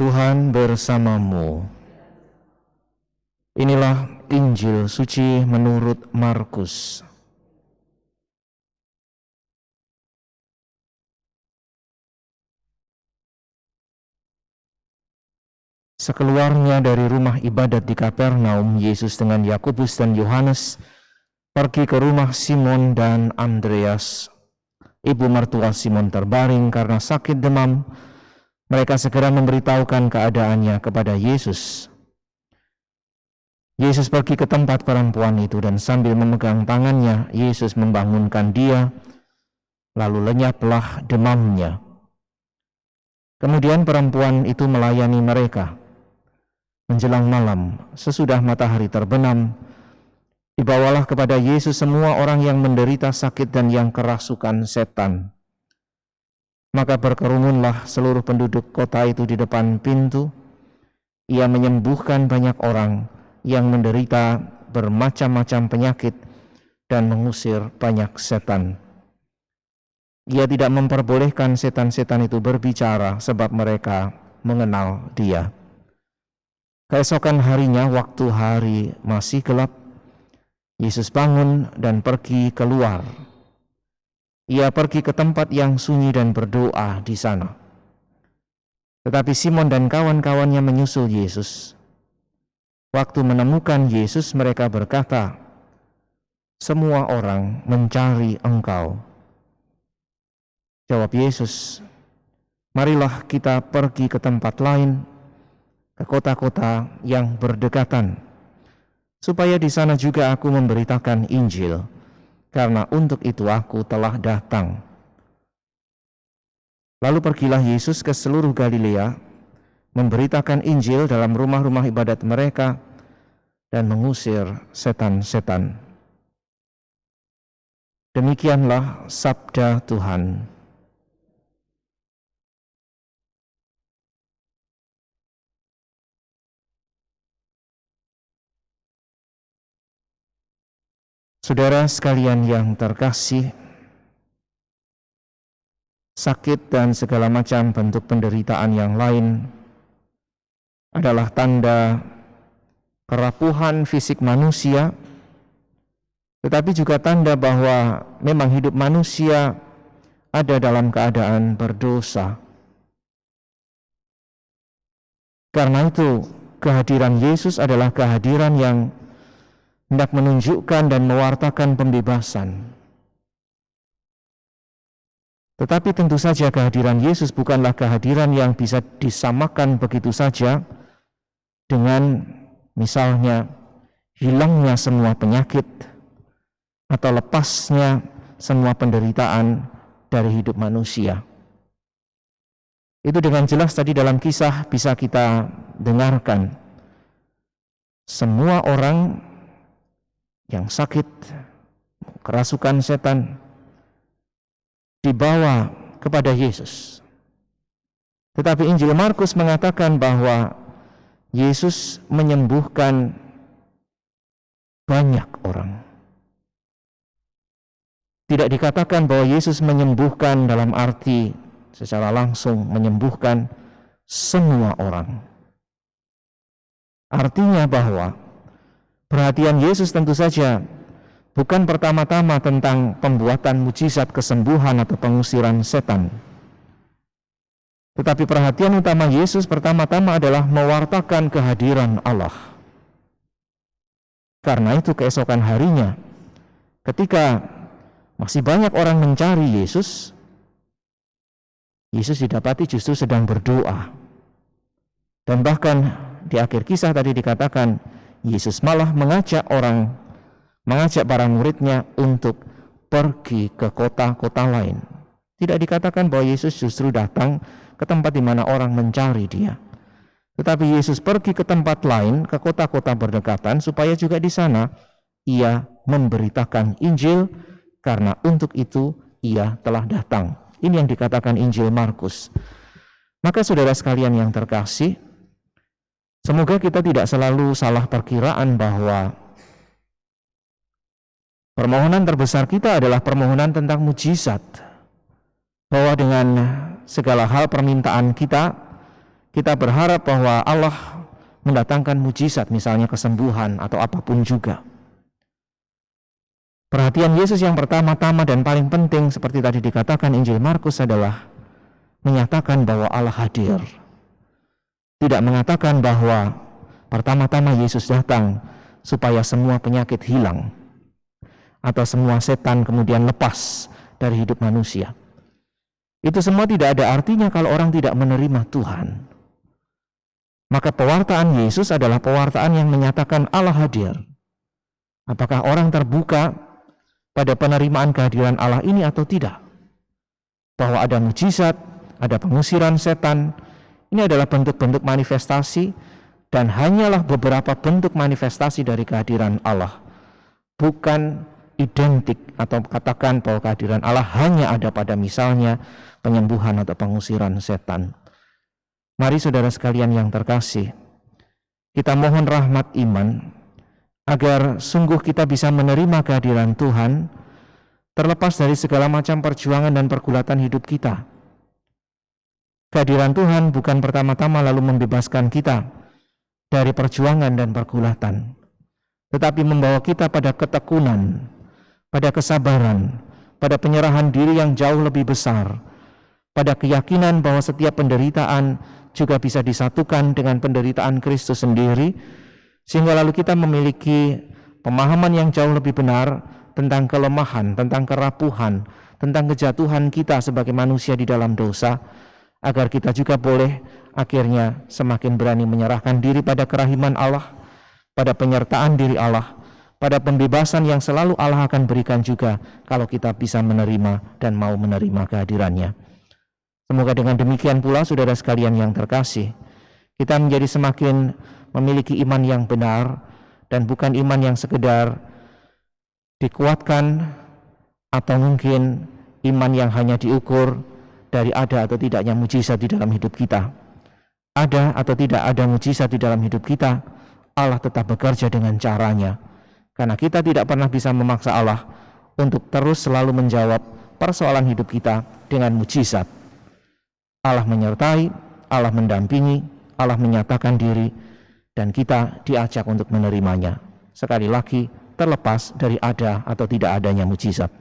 Tuhan bersamamu. Inilah Injil suci menurut Markus. Sekeluarnya dari rumah ibadat di Kapernaum, Yesus dengan Yakobus dan Yohanes pergi ke rumah Simon dan Andreas. Ibu mertua Simon terbaring karena sakit demam. Mereka segera memberitahukan keadaannya kepada Yesus. Yesus pergi ke tempat perempuan itu dan sambil memegang tangannya, Yesus membangunkan dia, lalu lenyaplah demamnya. Kemudian perempuan itu melayani mereka. Menjelang malam, sesudah matahari terbenam, dibawalah kepada Yesus semua orang yang menderita sakit dan yang kerasukan setan. Maka berkerumunlah seluruh penduduk kota itu di depan pintu. Ia menyembuhkan banyak orang yang menderita bermacam-macam penyakit dan mengusir banyak setan. Ia tidak memperbolehkan setan-setan itu berbicara sebab mereka mengenal dia. Keesokan harinya, waktu hari masih gelap, Yesus bangun dan pergi keluar. Ia pergi ke tempat yang sunyi dan berdoa di sana. Tetapi Simon dan kawan-kawannya menyusul Yesus. Waktu menemukan Yesus, mereka berkata, "Semua orang mencari Engkau." Jawab Yesus, "Marilah kita pergi ke tempat lain, ke kota-kota yang berdekatan, supaya di sana juga aku memberitakan Injil, karena untuk itu aku telah datang." Lalu pergilah Yesus ke seluruh Galilea, memberitakan Injil dalam rumah-rumah ibadat mereka, dan mengusir setan-setan. Demikianlah sabda Tuhan. Saudara sekalian yang terkasih, sakit dan segala macam bentuk penderitaan yang lain adalah tanda kerapuhan fisik manusia, tetapi juga tanda bahwa memang hidup manusia ada dalam keadaan berdosa. Karena itu, kehadiran Yesus adalah kehadiran yang hendak menunjukkan dan mewartakan pembebasan. Tetapi tentu saja kehadiran Yesus bukanlah kehadiran yang bisa disamakan begitu saja dengan misalnya hilangnya semua penyakit atau lepasnya semua penderitaan dari hidup manusia. Itu dengan jelas tadi dalam kisah bisa kita dengarkan. Semua orang yang sakit, kerasukan setan, dibawa kepada Yesus. Tetapi Injil Markus mengatakan bahwa Yesus menyembuhkan banyak orang. Tidak dikatakan bahwa Yesus menyembuhkan dalam arti secara langsung menyembuhkan semua orang. Artinya bahwa perhatian Yesus tentu saja bukan pertama-tama tentang pembuatan mujizat kesembuhan atau pengusiran setan. Tetapi perhatian utama Yesus pertama-tama adalah mewartakan kehadiran Allah. Karena itu keesokan harinya, ketika masih banyak orang mencari Yesus, Yesus didapati justru sedang berdoa. Dan bahkan di akhir kisah tadi dikatakan, Yesus malah mengajak para muridnya untuk pergi ke kota-kota lain. Tidak dikatakan bahwa Yesus justru datang ke tempat di mana orang mencari dia. Tetapi Yesus pergi ke tempat lain, ke kota-kota berdekatan, supaya juga di sana ia memberitakan Injil, karena untuk itu ia telah datang. Ini yang dikatakan Injil Markus. Maka saudara sekalian yang terkasih, semoga kita tidak selalu salah perkiraan bahwa permohonan terbesar kita adalah permohonan tentang mujizat. Bahwa dengan segala hal permintaan kita kita berharap bahwa Allah mendatangkan mujizat, misalnya kesembuhan atau apapun juga. Perhatian Yesus yang pertama-tama dan paling penting seperti tadi dikatakan Injil Markus adalah menyatakan bahwa Allah hadir. Tidak mengatakan bahwa pertama-tama Yesus datang supaya semua penyakit hilang atau semua setan kemudian lepas dari hidup manusia. Itu semua tidak ada artinya kalau orang tidak menerima Tuhan. Maka pewartaan Yesus adalah pewartaan yang menyatakan Allah hadir. Apakah orang terbuka pada penerimaan kehadiran Allah ini atau tidak? Bahwa ada mujizat, ada pengusiran setan, ini adalah bentuk-bentuk manifestasi dan hanyalah beberapa bentuk manifestasi dari kehadiran Allah. Bukan identik atau katakan bahwa kehadiran Allah hanya ada pada misalnya penyembuhan atau pengusiran setan. Mari saudara sekalian yang terkasih, kita mohon rahmat iman agar sungguh kita bisa menerima kehadiran Tuhan terlepas dari segala macam perjuangan dan pergulatan hidup kita. Kehadiran Tuhan bukan pertama-tama lalu membebaskan kita dari perjuangan dan pergulatan, tetapi membawa kita pada ketekunan, pada kesabaran, pada penyerahan diri yang jauh lebih besar, pada keyakinan bahwa setiap penderitaan juga bisa disatukan dengan penderitaan Kristus sendiri, sehingga lalu kita memiliki pemahaman yang jauh lebih benar tentang kelemahan, tentang kerapuhan, tentang kejatuhan kita sebagai manusia di dalam dosa, agar kita juga boleh akhirnya semakin berani menyerahkan diri pada kerahiman Allah, pada penyertaan diri Allah, pada pembebasan yang selalu Allah akan berikan juga kalau kita bisa menerima dan mau menerima kehadirannya. Semoga dengan demikian pula saudara sekalian yang terkasih, kita menjadi semakin memiliki iman yang benar dan bukan iman yang sekedar dikuatkan atau mungkin iman yang hanya diukur dari ada atau tidaknya mujizat di dalam hidup kita. Ada atau tidak ada mujizat di dalam hidup kita, Allah tetap bekerja dengan caranya, karena kita tidak pernah bisa memaksa Allah untuk terus selalu menjawab persoalan hidup kita dengan mujizat. Allah menyertai, Allah mendampingi, Allah menyatakan diri, dan kita diajak untuk menerimanya. Sekali lagi, terlepas dari ada atau tidak adanya mujizat.